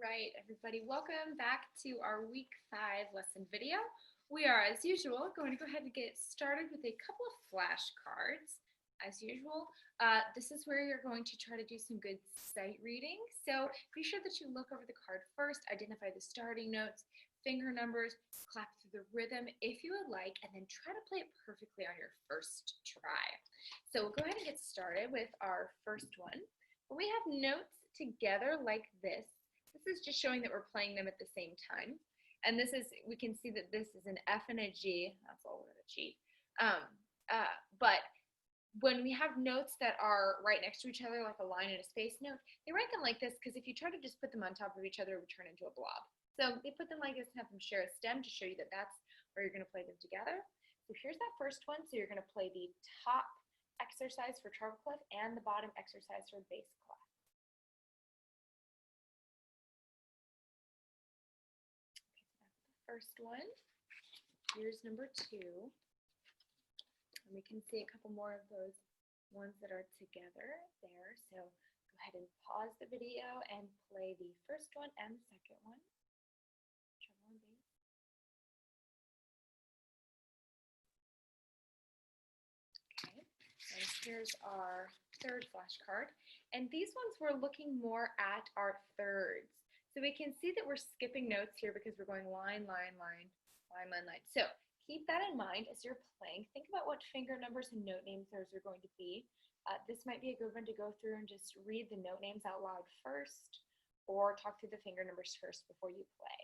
right, everybody, welcome back to our week 5 lesson video. We are, as usual, going to go ahead and get started with a couple of flashcards. As usual, this is where you're going to try to do some good sight reading. So be sure that you look over the card first, identify the starting notes, finger numbers, clap through the rhythm if you would like, and then try to play it perfectly on your first try. So we'll go ahead and get started with our first one. We have notes together like this. This is just showing that we're playing them at the same time. And this is, we can see that this is an F and a G. That's all we're going to cheat. But when we have notes that are right next to each other, like a line and a space note, they write them like this because if you try to just put them on top of each other, it would turn into a blob. So they put them like this and have them share a stem to show you that that's where you're going to play them together. So here's that first one. So you're going to play the top exercise for treble clef and the bottom exercise for bass clef. First one, here's number 2, and we can see a couple more of those ones that are together there, so go ahead and pause the video and play the first one and the second one, treble and bass. Okay, and here's our third flashcard, and these ones we're looking more at our thirds. So we can see that we're skipping notes here because we're going line, line, line, line, line, line. So keep that in mind as you're playing. Think about what finger numbers and note names those are going to be. This might be a good one to go through and just read the note names out loud first, or talk through the finger numbers first before you play.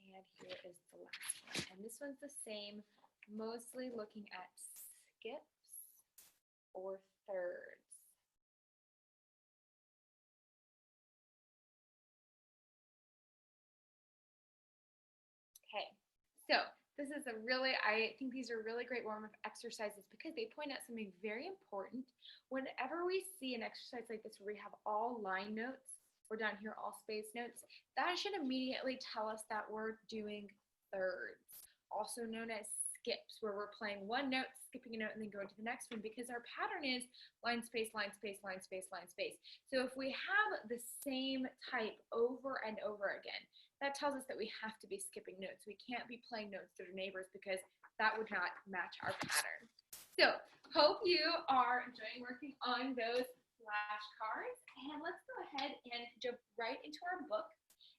And here is the last one. And this one's the same, mostly looking at skips or thirds. Okay, so this is I think these are really great warm-up exercises because they point out something very important. Whenever we see an exercise like this where we have all line notes, or down here all space notes, that should immediately tell us that we're doing thirds, also known as skips, where we're playing one note, skipping a note, and then going to the next one, because our pattern is line, space, line, space, line, space, line, space. So if we have the same type over and over again, that tells us that we have to be skipping notes. We can't be playing notes that are neighbors because that would not match our pattern. So hope you are enjoying working on those flashcards, and let's go ahead and jump right into our book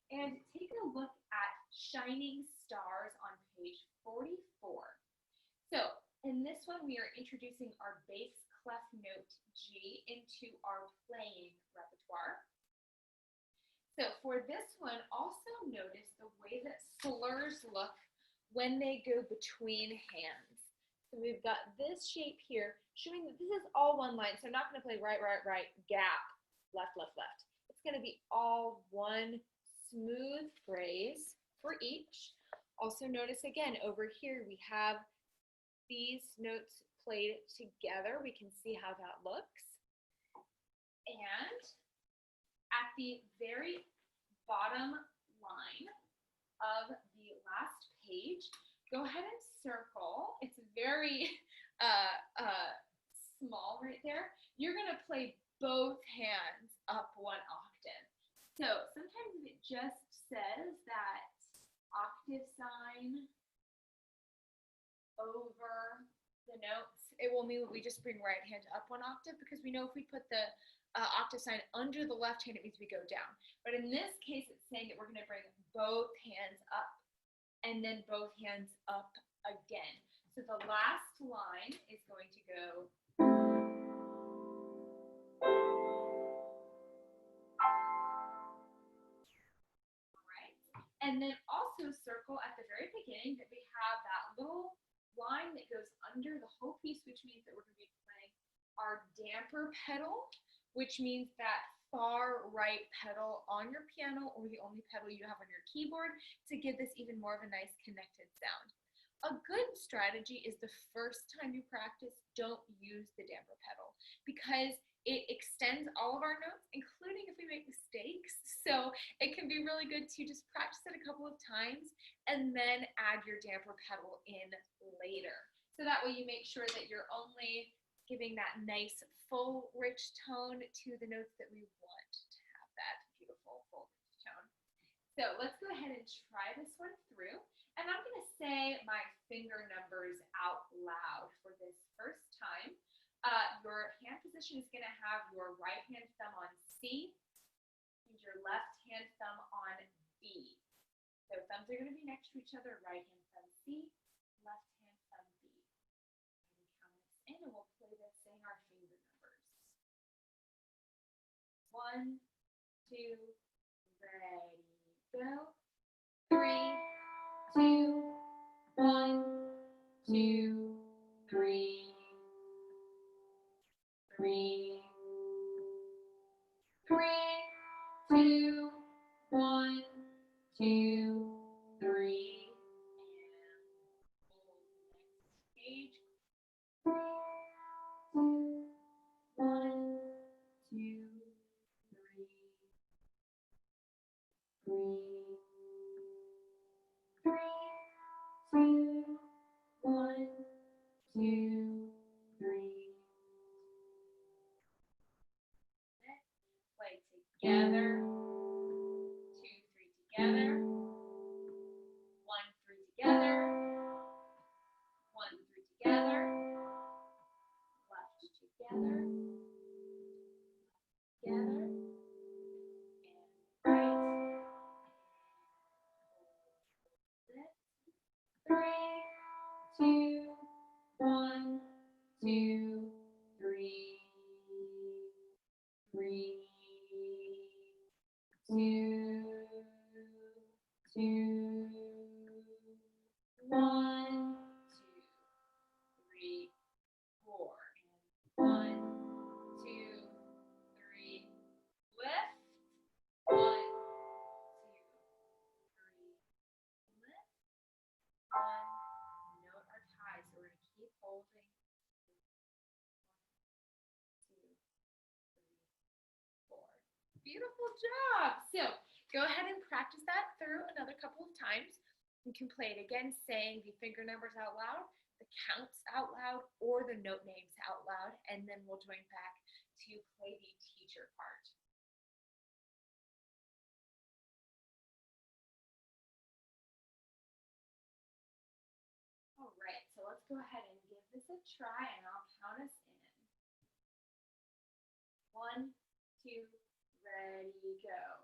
and take a look at Shining Stars on page 44. So in this one, we are introducing our bass clef note G into our playing repertoire. So for this one, also notice the way that slurs look when they go between hands. So we've got this shape here showing that this is all one line. So I'm not going to play right, right, right, gap, left, left, left. It's going to be all one smooth phrase for each. Also notice again over here we have these notes played together. We can see how that looks. And at the very bottom line of the last page, go ahead and circle. It's very small right there. You're going to play both hands up one octave. So sometimes if it just says that octave sign over the notes, it will mean that we just bring right hand up one octave, because we know if we put the octave sign under the left hand, it means we go down. But in this case, it's saying that we're going to bring both hands up and then both hands up again. So the last line is going to go and then also circle at the very beginning that we have that little line that goes under the whole piece, which means that we're going to be playing our damper pedal, which means that far right pedal on your piano, or the only pedal you have on your keyboard, to give this even more of a nice connected sound. A good strategy is the first time you practice, don't use the damper pedal, because it extends all of our notes, including if we make mistakes. So it can be really good to just practice it a couple of times and then add your damper pedal in later. So that way you make sure that you're only giving that nice, full, rich tone to the notes that we want to have that beautiful, full, rich tone. So let's go ahead and try this one through. And I'm going to say my finger numbers out loud for this first time. Your hand position is going to have your right hand thumb on C and your left hand thumb on B. So thumbs are going to be next to each other, right hand thumb C, left hand thumb B. And count us in, and we'll play this saying our finger numbers. 1, 2, ready, go. 3, 2, 1, 2, 3. 3, 3, 2, 1, 2, 3, and hold the next page. 3, 2, 1, 2, 3, 3, 3, 2, 1, 2, 3. Play together, 2, 3 together, 1, 3 together, 1, 3 together, left together, together, and right, and 3, 2, 1, 2, 3, 3, 2, 2, 1, 2, 3, 4, and 1, 2, 3, lift, 1, 2, 3, lift, 1, note our tie, so we're going to keep holding, 1, 2, 3, 4. Beautiful job. So go ahead and practice that through another couple of times. You can play it again, saying the finger numbers out loud, the counts out loud, or the note names out loud, and then we'll join back to play the teacher part. All right, so let's go ahead and give this a try, and I'll count us in. 1, 2, ready, go.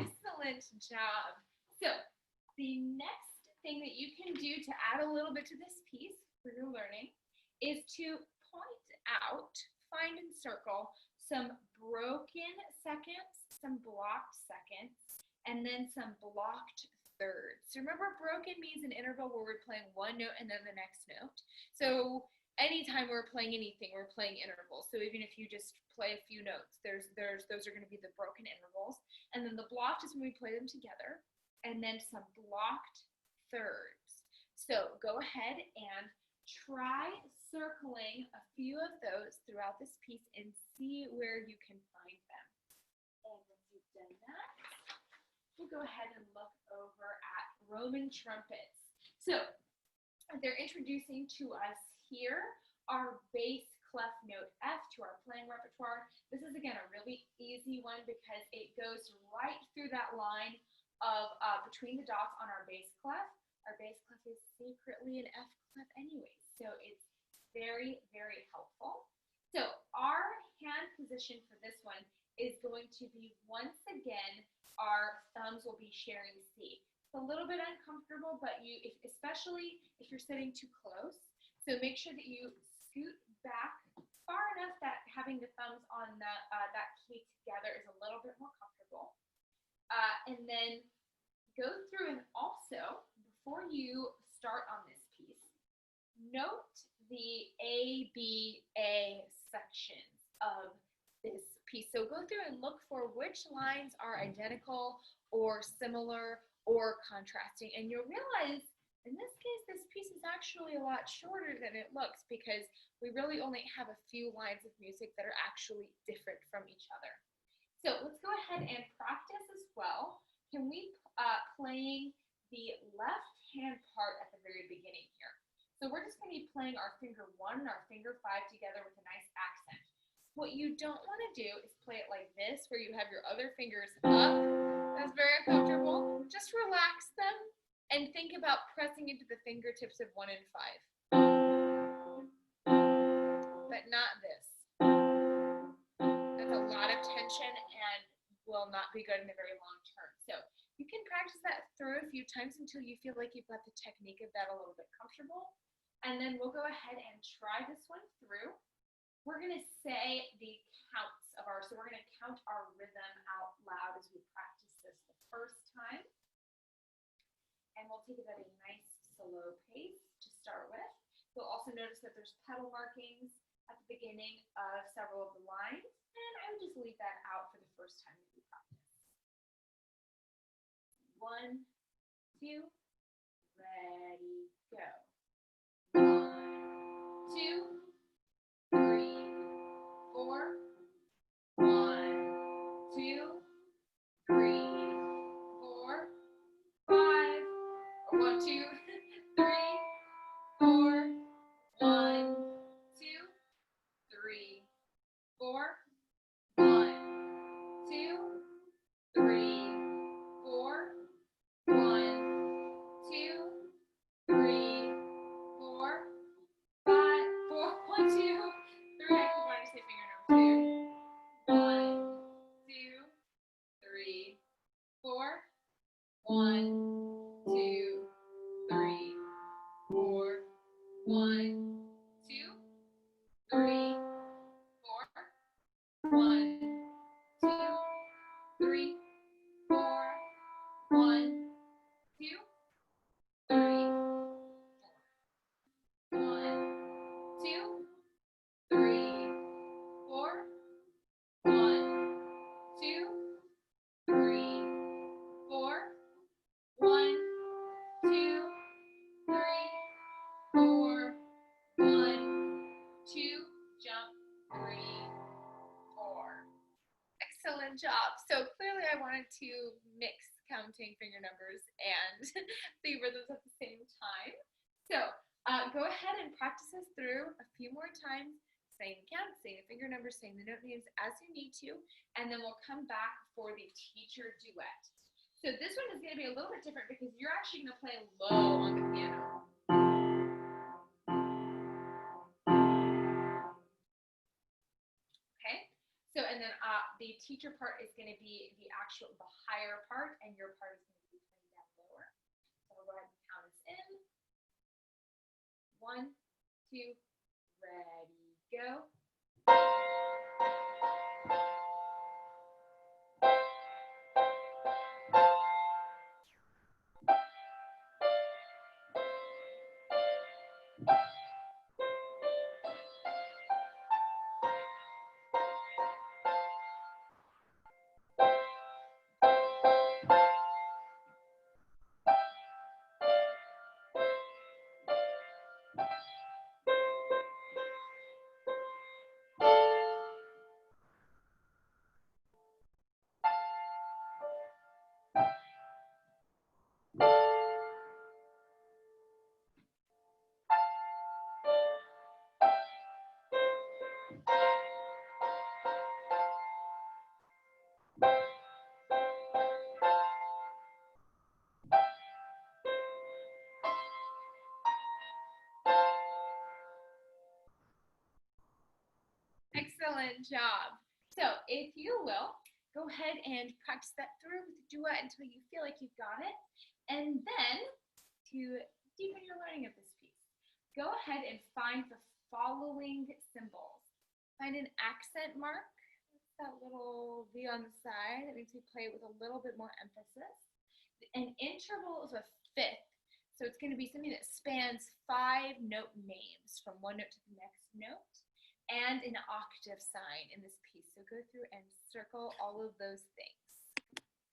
Excellent job. So the next thing that you can do to add a little bit to this piece for your learning is to point out, find and circle some broken seconds, some blocked seconds, and then some blocked thirds. So remember, broken means an interval where we're playing one note and then the next note. So anytime we're playing anything, we're playing intervals. So even if you just play a few notes, those are going to be the broken intervals. And then the blocked is when we play them together, and then some blocked thirds. So go ahead and try circling a few of those throughout this piece and see where you can find them. And once you've done that, we'll go ahead and look over at Roman trumpets. So they're introducing to us here our bass clef note F to our playing repertoire. This is, again, a really easy one because it goes right through that line of between the dots on our bass clef. Our bass clef is secretly an F clef anyways. So it's very, very helpful. So our hand position for this one is going to be, once again, our thumbs will be sharing C. It's a little bit uncomfortable, but especially if you're sitting too close. So make sure that you scoot back far enough that having the thumbs on that key together is a little bit more comfortable. And then go through, and also, before you start on this piece, note the A, B, A sections of this piece. So go through and look for which lines are identical or similar or contrasting. And you'll realize, in this case, this piece is actually a lot shorter than it looks, because we really only have a few lines of music that are actually different from each other. So let's go ahead and practice as well. Can we playing the left hand part at the very beginning here? So we're just going to be playing our finger 1 and our finger 5 together with a nice accent. What you don't want to do is play it like this, where you have your other fingers up. That's very uncomfortable. Just relax them and think about pressing into the fingertips of 1 and 5. But not this. That's a lot of tension and will not be good in the very long term. So you can practice that through a few times until you feel like you've got the technique of that a little bit comfortable. And then we'll go ahead and try this one through. We're going to say the counts of so we're going to count our rhythm out loud as we practice this the first time. And we'll take it at a nice slow pace to start with. You'll also notice that there's pedal markings at the beginning of several of the lines, and I would just leave that out for the first time that we practice. 1, 2, ready, go. 1, 2, 3, 4. 1, 2, 3, 4, 5. Or 1, 2, 3, 4. 1, 2, 3, 4. 1, 2, 3, 4. 1, 2, 3, 4, 5. 4, 1, 2, 3. I want to say finger number 2. 1, 2, 3, 4. 1, 2, 3, 4. 1, 2, 3, 4. 1, 2, 3, 4. 1, 2, 3, 4. 1, 2, 3, 4. 1, 2, 3, 4. 1, 2, 3, 4. 1, 2, jump, 3, 4. Excellent job. So clearly I wanted to mix counting finger numbers and the rhythms at the same time. So go ahead and practice this through a few more times, saying the count, saying the finger numbers, saying the note names as you need to, and then we'll come back for the teacher duet. So this one is going to be a little bit different because you're actually going to play low on the piano. Okay, so and then the teacher part is going to be the higher part, and your part is going to be playing down lower. So we'll go ahead and count us in. 1, 2, ready, go. job. So if you will, go ahead and practice that through with the duet until you feel like you've got it. And then to deepen your learning of this piece, go ahead and find the following symbols. Find an accent mark. That's that little V on the side. That means we play with a little bit more emphasis. An interval of a fifth. So it's going to be something that spans 5 note names from one note to the next note, and an octave sign in this piece. So go through and circle all of those things.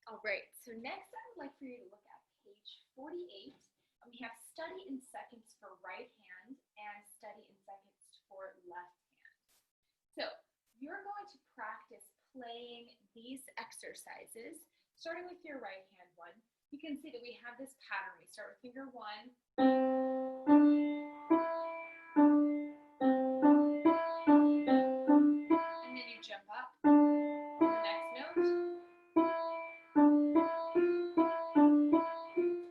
All right, so next I would like for you to look at page 48. And we have study in seconds for right hand and study in seconds for left hand. So you're going to practice playing these exercises, starting with your right hand one. You can see that we have this pattern. We start with finger 1. And then you jump up to the next note.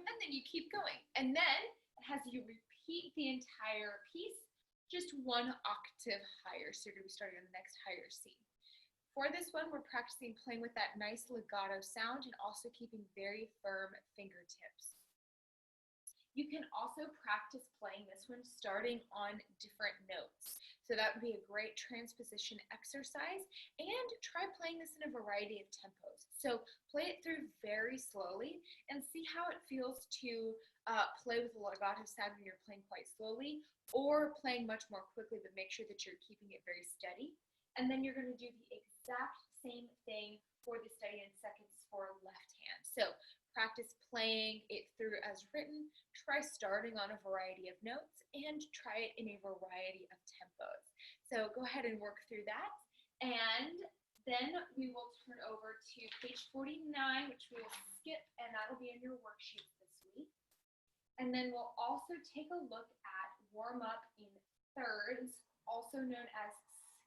And then you keep going. And then it has you repeat the entire piece, just 1 octave higher. So you're going to be starting on the next higher C. For this one, we're practicing playing with that nice legato sound and also keeping very firm fingertips. You can also practice playing this one starting on different notes. So that would be a great transposition exercise, and try playing this in a variety of tempos. So play it through very slowly and see how it feels to play with a legato sound when you're playing quite slowly, or playing much more quickly, but make sure that you're keeping it very steady. And then you're going to do the exact same thing for the study in seconds for left hand. So practice playing it through as written, try starting on a variety of notes, and try it in a variety of tempos. So go ahead and work through that. And then we will turn over to page 49, which we will skip, and that'll be in your worksheets this week. And then we'll also take a look at warm up in thirds, also known as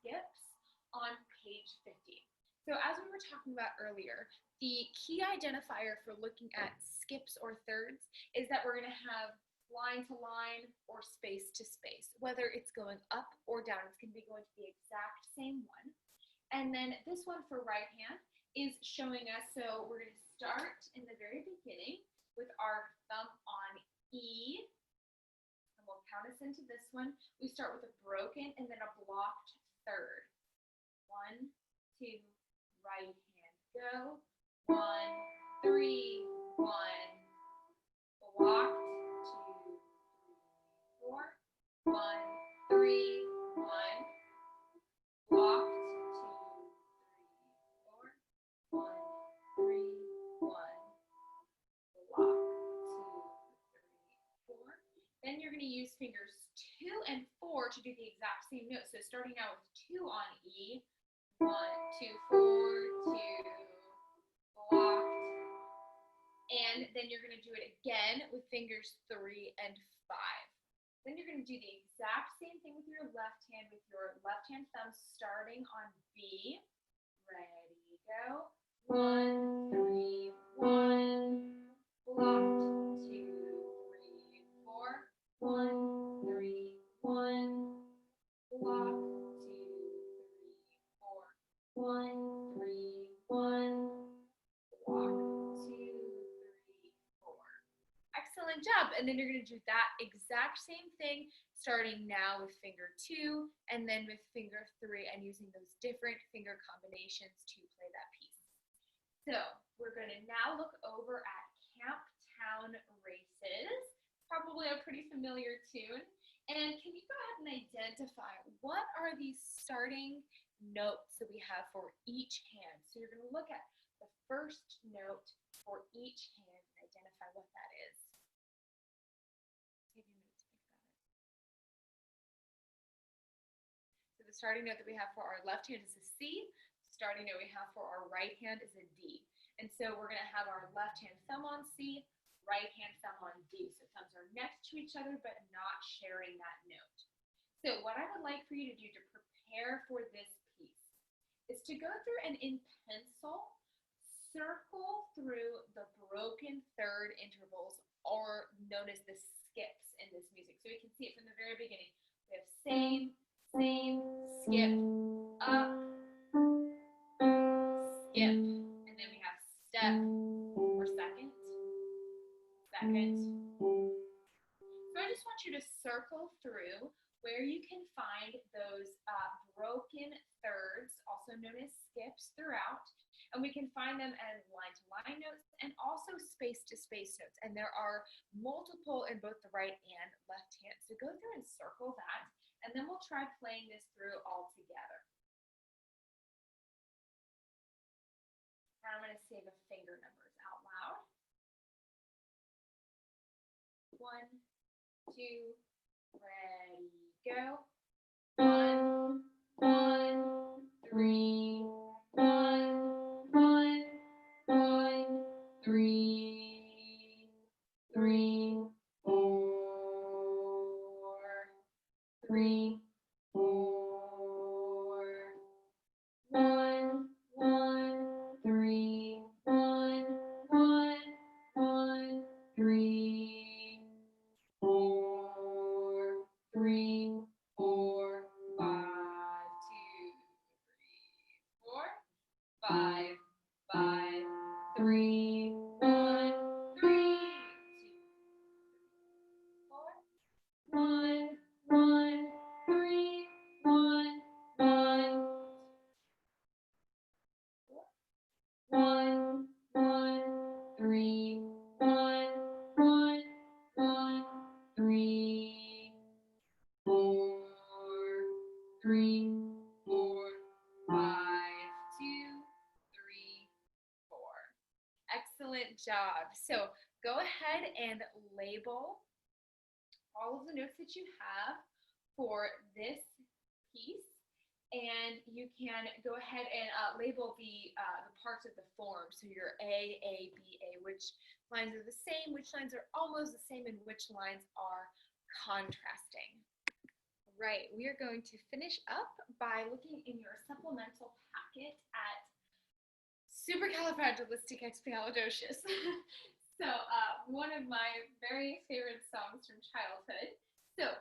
skips, on page 50. So as we were talking about earlier, the key identifier for looking at skips or thirds is that we're going to have line to line or space to space. Whether it's going up or down, it's going to be going to the exact same one. And then this one for right hand is showing us, so we're going to start in the very beginning with our thumb on E, and we'll count us into this one. We start with a broken and then a blocked third. 1, 2, right hand, go. 1, 3, 1, blocked, 2, 3, 4. 1, 3, 1, blocked, 2, 3, 4. 1, 3, 1, blocked, 2, 3, 4. Then you're going to use fingers 2 and 4 to do the exact same note. So starting out with 2 on E. 1, 2, 4, 2, blocked. And then you're going to do it again with fingers 3 and 5. Then you're going to do the exact same thing with your left hand, with your left hand thumb starting on B. Ready, go. 1, 3, 1, blocked, 2, 3, 4. 1, 3, 1, blocked. 1, 3, 1, block, 2, 3, 4. Excellent job. And then you're going to do that exact same thing, starting now with finger 2 and then with finger 3, and using those different finger combinations to play that piece. So we're going to now look over at Camp Town Races, probably a pretty familiar tune. And can you go ahead and identify what are these starting notes that we have for each hand? So you're going to look at the first note for each hand and identify what that is. Give you a minute to think about it. So the starting note that we have for our left hand is a C. The starting note we have for our right hand is a D. And so we're going to have our left hand thumb on C, right hand thumb on D. So thumbs are next to each other but not sharing that note. So what I would like for you to do to prepare for this piece is to go through and in pencil circle through the broken third intervals, or known as the skips in this music. So we can see it from the very beginning. We have same, skip, up, step, or second, second. So I just want you to circle through where you can find those broken thirds, also known as skips, throughout. And we can find them as line-to-line notes and also space-to-space notes. And there are multiple in both the right and left hand. So go through and circle that, and then we'll try playing this through all together. I'm going to say the finger numbers out loud. 1, 2, ready, go. 1, 1, 3, 1, 1, 1, 3, 3, 4, 3, 4, 1, 1, 3, 1, 1, 1, 3, 4, 3, 4, 5, 2, 3, 4, 5, 5, 3, 1, 3, 2, 4, 1, 1, 3, 1, 1, 1, 1, 3, 1, 1, 1, 3, 4, 3, 4, 5, 2, 3, 4. Excellent job. So go ahead and label all of the notes that you have for this piece. And you can go ahead and label the parts of the form. So your A, B, A, which lines are the same, which lines are almost the same, and which lines are contrasting. Right, we are going to finish up by looking in your supplemental packet at supercalifragilisticexpialidocious. So one of my very favorite songs from childhood. So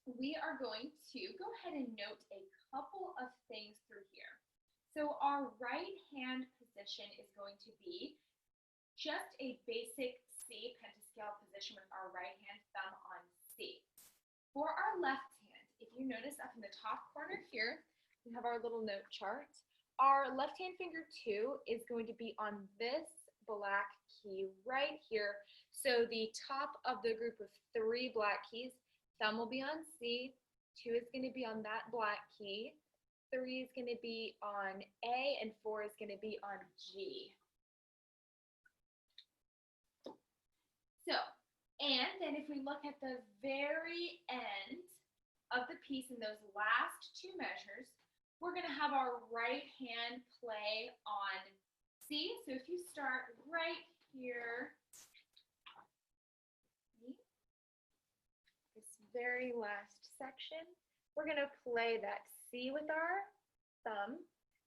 we are going to go ahead and note a couple of things through here. So our right hand position is going to be just a basic C pentascale position with our right hand thumb on C. For our left hand, if you notice up in the top corner here, we have our little note chart. Our left hand finger 2 is going to be on this black key right here. So the top of the group of 3 black keys, thumb will be on C, 2 is going to be on that black key, 3 is going to be on A, and 4 is going to be on G. So, and then if we look at the very end of the piece in those last 2 measures, we're going to have our right hand play on C. So if you start right here, this very last section, we're going to play that C with our thumb.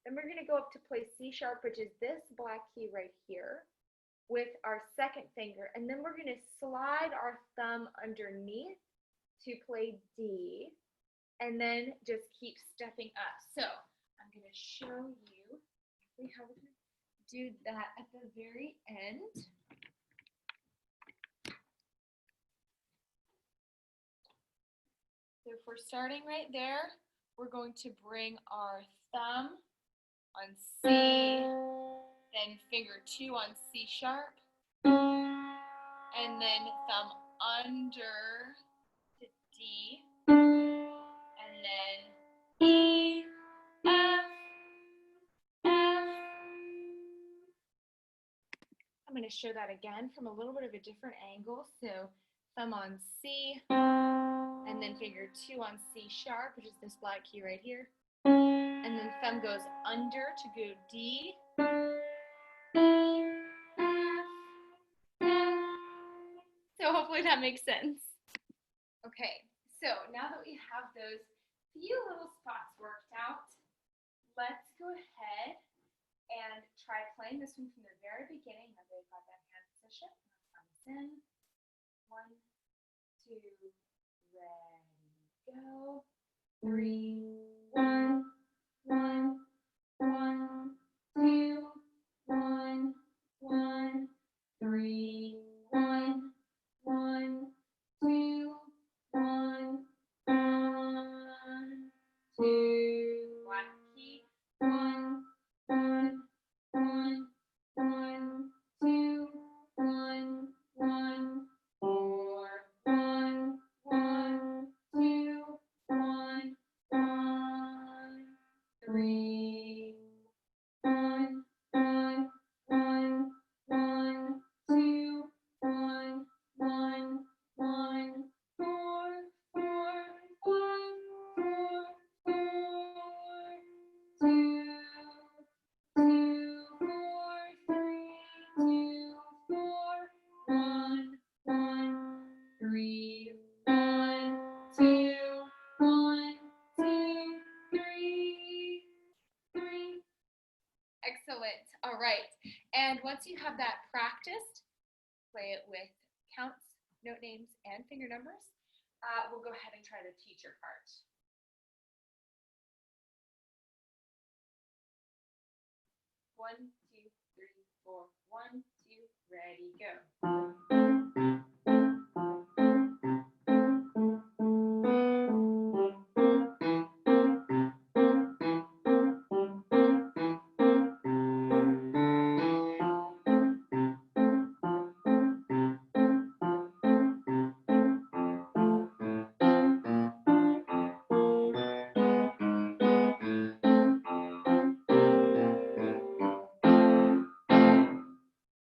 Then we're going to go up to play C sharp, which is this black key right here, with our second finger. And then we're going to slide our thumb underneath to play D, and then just keep stepping up. So I'm going to show you how we're going to do that at the very end. So if we're starting right there, we're going to bring our thumb on C, then finger 2 on C sharp, and then thumb under to D, and then E, F, F. I'm going to show that again from a little bit of a different angle. So thumb on C, and then finger 2 on C sharp, which is this black key right here. And then thumb goes under to go D, E, F, F. So hopefully that makes sense. Okay, so now that we have those few little spots worked out, let's go ahead and try playing this one from the very beginning. Now we've got that hand position. Thumbs in. 1, 2, ready, go. 3, 1, 1, 1, 2, 1, All right. And once you have that practiced, play it with counts, note names, and finger numbers. We'll go ahead and try the teacher part. 1, 2, 3, 4. 1, 2, ready, go.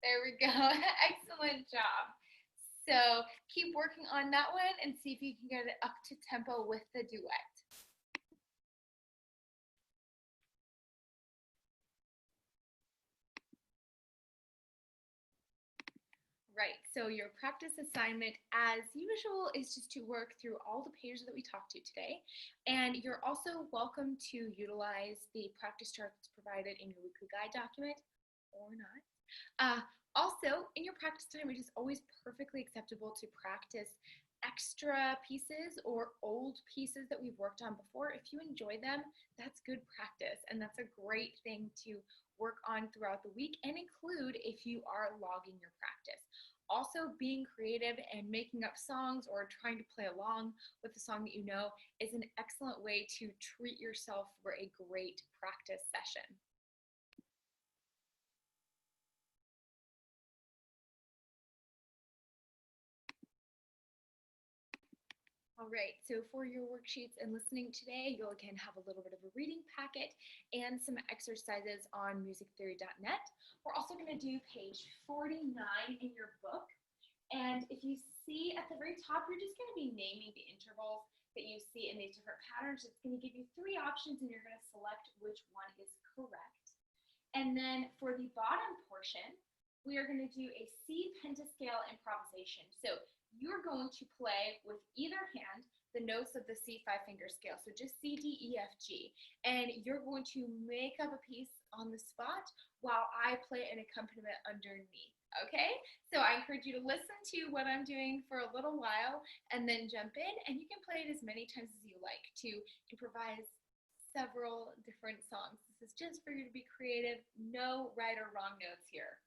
There we go. Excellent job. So keep working on that one and see if you can get it up to tempo with the duet. Right, so your practice assignment, as usual, is just to work through all the pages that we talked to today. And you're also welcome to utilize the practice charts provided in your weekly guide document or not. Also, in your practice time, it is always perfectly acceptable to practice extra pieces or old pieces that we've worked on before. If you enjoy them, that's good practice, and that's a great thing to work on throughout the week and include if you are logging your practice. Also, being creative and making up songs or trying to play along with the song that you know is an excellent way to treat yourself for a great practice session. All right, so for your worksheets and listening today, you'll again have a little bit of a reading packet and some exercises on musictheory.net. We're also going to do page 49 in your book. And if you see at the very top, you're just going to be naming the intervals that you see in these different patterns. It's going to give you 3 options, and you're going to select which one is correct. And then for the bottom portion, we are going to do a C pentascale improvisation. So you're going to play with either hand the notes of the C 5-finger scale. So just C, D, E, F, G. And you're going to make up a piece on the spot while I play an accompaniment underneath. Okay? So I encourage you to listen to what I'm doing for a little while and then jump in, and you can play it as many times as you like to improvise several different songs. This is just for you to be creative. No right or wrong notes here.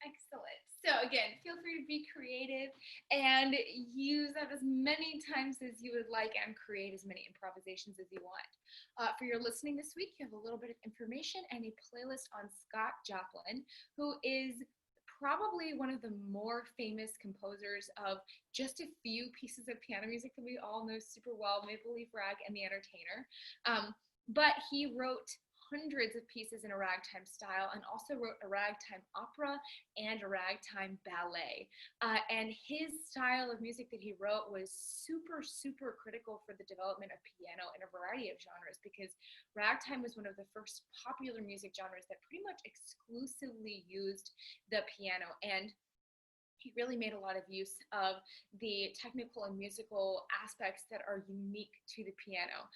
Excellent. So again, feel free to be creative and use that as many times as you would like and create as many improvisations as you want. For your listening this week, you have a little bit of information and a playlist on Scott Joplin, who is probably one of the more famous composers of just a few pieces of piano music that we all know super well, Maple Leaf Rag and The Entertainer. But he wrote hundreds of pieces in a ragtime style and also wrote a ragtime opera and a ragtime ballet. And his style of music that he wrote was super, super critical for the development of piano in a variety of genres, because ragtime was one of the first popular music genres that pretty much exclusively used the piano. And he really made a lot of use of the technical and musical aspects that are unique to the piano.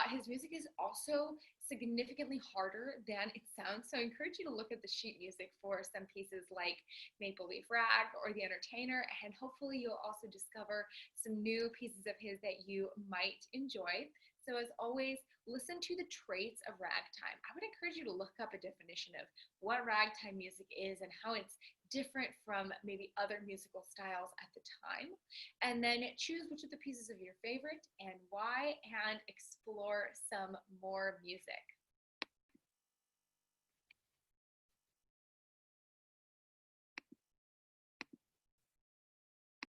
His music is also significantly harder than it sounds, so I encourage you to look at the sheet music for some pieces like Maple Leaf Rag or The Entertainer, and hopefully you'll also discover some new pieces of his that you might enjoy. So as always, listen to the traits of ragtime. I would encourage you to look up a definition of what ragtime music is and how it's different from maybe other musical styles at the time. And then choose which of the pieces of your favorite and why, and explore some more music.